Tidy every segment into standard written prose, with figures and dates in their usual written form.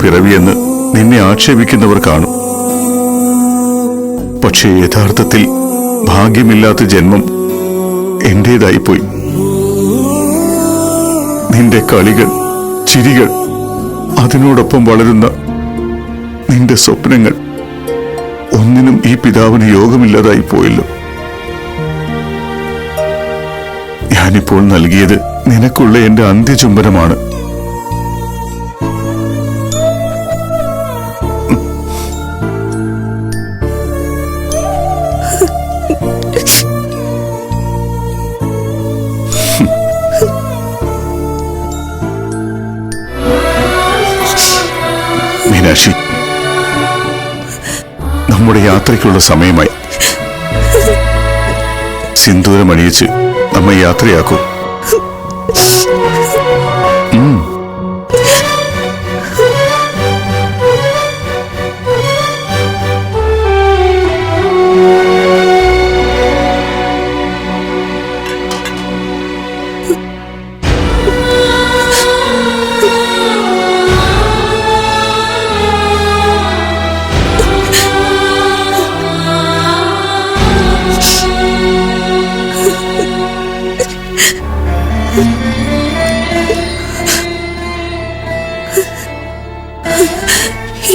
പിറവിയെന്ന് നിന്നെ ആക്ഷേപിക്കുന്നവർ കാണും. പക്ഷേ യഥാർത്ഥത്തിൽ ഭാഗ്യമില്ലാത്ത ജന്മം എന്റേതായിപ്പോയി. നിന്റെ കളികൾ, ചിരികൾ, അതിനോടൊപ്പം വളരുന്ന നിന്റെ സ്വപ്നങ്ങൾ ഒന്നിനും ഈ പിതാവിന് യോഗമില്ലാതായി പോയല്ലോ. ഞാനിപ്പോൾ നൽകിയത് നിനക്കുള്ള എന്റെ അന്ത്യചുംബനമാണ്. മീനാക്ഷി, നമ്മുടെ യാത്രയ്ക്കുള്ള സമയമായി. സിന്ദൂരമണിയിച്ച് നമ്മെ യാത്രയാക്കൂ.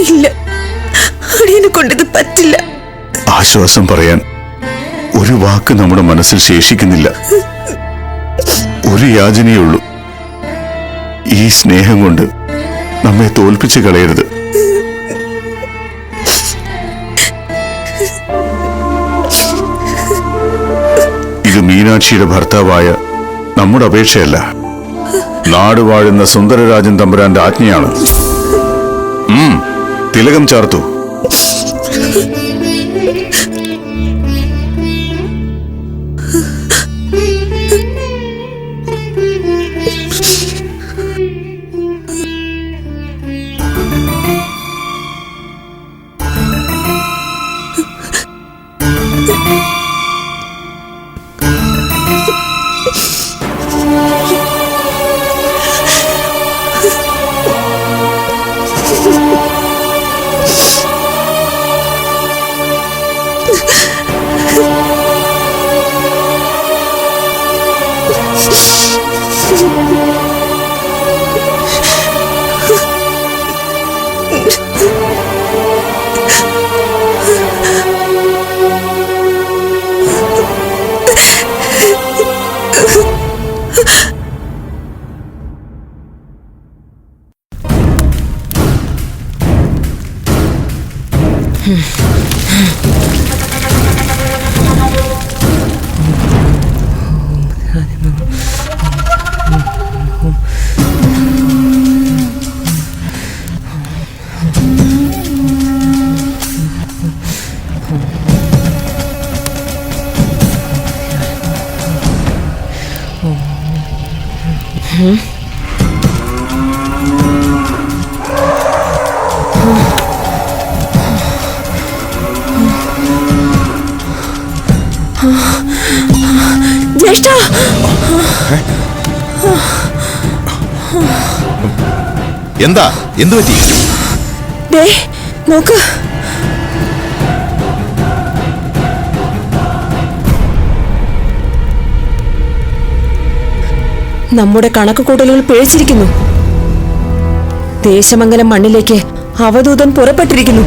ഇല്ല, അടിയനെ കൊണ്ടത് പറ്റില്ല. ആശ്വാസം പറയാൻ ഒരു വാക്ക് നമ്മുടെ മനസ്സിൽ ശേഷിക്കുന്നില്ല. ഒരു യാചനയുള്ളൂ, ഈ സ്നേഹം കൊണ്ട് നമ്മെ തോൽപ്പിച്ച് കളയരുത്. ഇത് മീനാക്ഷിയുടെ ഭർത്താവായ നമ്മുടെ അപേക്ഷയല്ല, നാട് വാഴുന്ന സുന്ദരരാജൻ തമ്പുരാന്റെ ആജ്ഞയാണ്. തിലകം ചാർത്തു. ജ്യേഷ്ഠ, എന്താ? എന്തു പറ്റി? നോക്ക്. നമ്മുടെ കണക്കുകൂട്ടലുകൾ പിഴച്ചിരിക്കുന്നു. ദേശമംഗലം മണ്ണിലേക്ക് അവധൂതൻ പുറപ്പെട്ടിരിക്കുന്നു.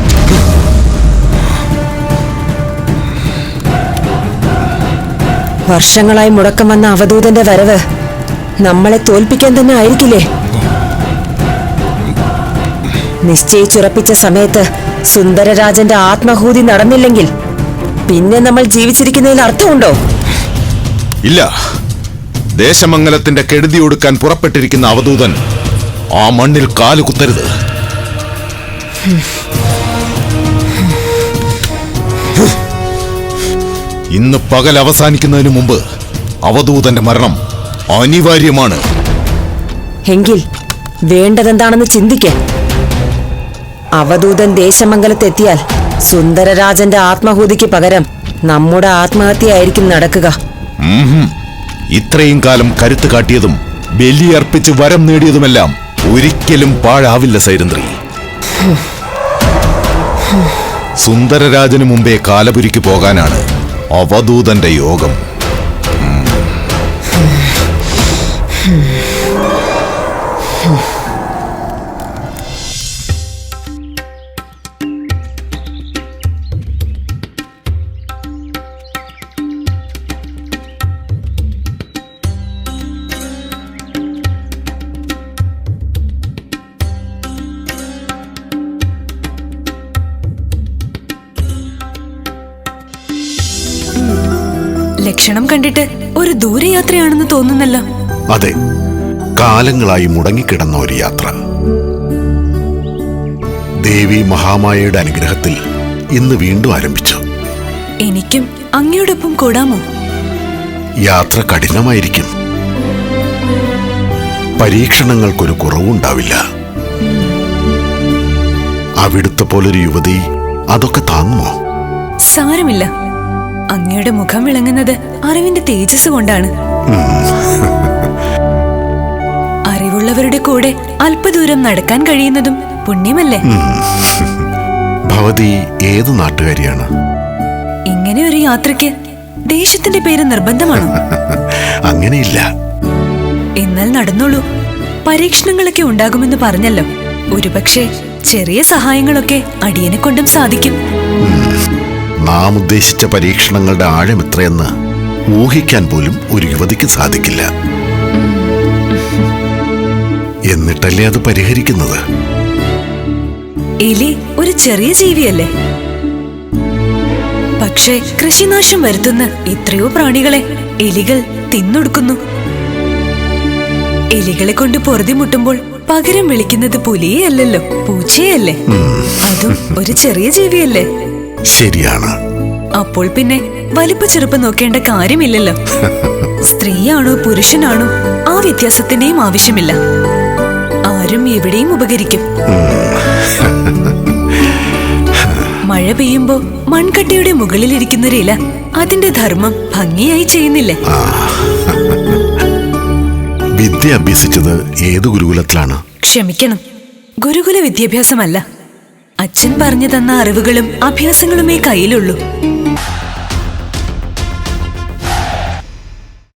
വർഷങ്ങളായി മുടക്കം വന്ന അവധൂതന്റെ വരവ് നമ്മളെ തോൽപ്പിക്കാൻ തന്നെ ആയിരിക്കില്ലേ? നിശ്ചയിച്ചുറപ്പിച്ച സമയത്ത് സുന്ദരരാജന്റെ ആത്മഹൂതി നടന്നില്ലെങ്കിൽ പിന്നെ നമ്മൾ ജീവിച്ചിരിക്കുന്നതിൽ അർത്ഥമുണ്ടോ? ഇല്ല. ദേശമംഗലത്തിന്റെ കെടുതി ഒടുക്കാൻ പുറപ്പെട്ടിരിക്കുന്ന അവധൂതൻ ആ മണ്ണിൽ കാലുകുത്തരുത്. ഇന്ന് പകൽ അവസാനിക്കുന്നതിന് മുമ്പ് അവധൂതന്റെ മരണം അനിവാര്യമാണ്. എങ്കിൽ വേണ്ടതെന്താണെന്ന് ചിന്തിക്കാൻ. അവധൂതൻ ദേശമംഗലത്തെത്തിയാൽ സുന്ദരരാജന്റെ ആത്മഹൂതിക്ക് പകരം നമ്മുടെ ആത്മഹത്യയായിരിക്കും നടക്കുക. ഇത്രയും കാലം കരുത്ത് കാട്ടിയതും ബലിയർപ്പിച്ച് വരം നേടിയതുമെല്ലാം ഒരിക്കലും പാഴാവില്ല സൈരന്ത്രി. സുന്ദരരാജന് മുമ്പേ കാലപുരിക്ക് പോകാനാണ് അവധൂതന്റെ യോഗം. ലക്ഷണം കണ്ടിട്ട് ഒരു ദൂരയാത്രയാണെന്ന് തോന്നുന്നല്ലോ. അതെ, കാലങ്ങളായി മുടങ്ങിക്കിടന്ന ഒരു യാത്ര. ദേവി മഹാമായയുടെ അനുഗ്രഹത്തിൽ ഇന്ന് വീണ്ടും ആരംഭിച്ചു. എനിക്കും അങ്ങയോടൊപ്പം കൂടാമോ? യാത്ര കഠിനമായിരിക്കും. പരീക്ഷണങ്ങൾക്കൊരു കുറവുണ്ടാവില്ല. അവിടുത്തെ പോലൊരു യുവതി അതൊക്കെ താങ്ങുമോ? സാരമില്ല, അങ്ങയുടെ മുഖം വിളങ്ങുന്നത് അറിവിന്റെ തേജസ് കൊണ്ടാണ്. അറിവുള്ളവരുടെ കൂടെ അല്പദൂരം നടക്കാൻ കഴിയുന്നതും പുണ്യമല്ലേ? ഭവതി ഏത് നാട്ടുകാരിയാണ്? ഇങ്ങനെ ഒരു യാത്രയ്ക്ക് ദേശത്തിന്റെ പേര് നിർബന്ധമാണോ? അങ്ങനെയില്ല. എന്നാൽ നടന്നോളൂ. പരീക്ഷണങ്ങളൊക്കെ ഉണ്ടാകുമെന്ന് പറഞ്ഞല്ലോ. ഒരുപക്ഷെ ചെറിയ സഹായങ്ങളൊക്കെ അടിയനെ കൊണ്ടും സാധിക്കും. നാം ഉദ്ദേശിച്ച പരീക്ഷണങ്ങളുടെ ആഴം എത്രയെന്ന് ഊഹിക്കാൻ പോലും ഒരു യുവതിക്ക് സാധിക്കില്ല. എന്നിട്ടല്ലേ അത് പരിഹരിക്കുന്നത്? എലി ഒരു ചെറിയ ജീവിയല്ലേ? പക്ഷേ കൃഷിനാശം വരുത്തുന്ന എത്രയോ പ്രാണികളെ എലികൾ തിന്നൊടുക്കുന്നു. എലികളെ കൊണ്ട് പൊറുതിമുട്ടുമ്പോൾ പകരം വിളിക്കുന്നത് പുലിയെ അല്ലല്ലോ, പൂച്ചയല്ലേ? അതും ഒരു ചെറിയ ജീവിയല്ലേ? ശരിയാണ്. അപ്പോൾ പിന്നെ വലിപ്പ ചെറുപ്പം നോക്കേണ്ട കാര്യമില്ലല്ലോ. സ്ത്രീയാണോ പുരുഷനാണോ ആ വ്യത്യാസത്തിന്റെയും ആവശ്യമില്ല. ആരും എവിടെയും ഉപകരിക്കും. മഴ പെയ്യുമ്പോ മൺകട്ടയുടെ മുകളിലിരിക്കുന്നൊരില അതിന്റെ ധർമ്മം ഭംഗിയായി ചെയ്യുന്നില്ലേ? വിദ്യ അഭ്യസിച്ചത് ഏത് ഗുരുകുലത്തിലാണ്? ക്ഷമിക്കണം, ഗുരുകുല വിദ്യാഭ്യാസമല്ല. അച്ഛൻ പറഞ്ഞു തന്ന അറിവുകളും അഭ്യാസങ്ങളുമേ കയ്യിലുള്ളൂ.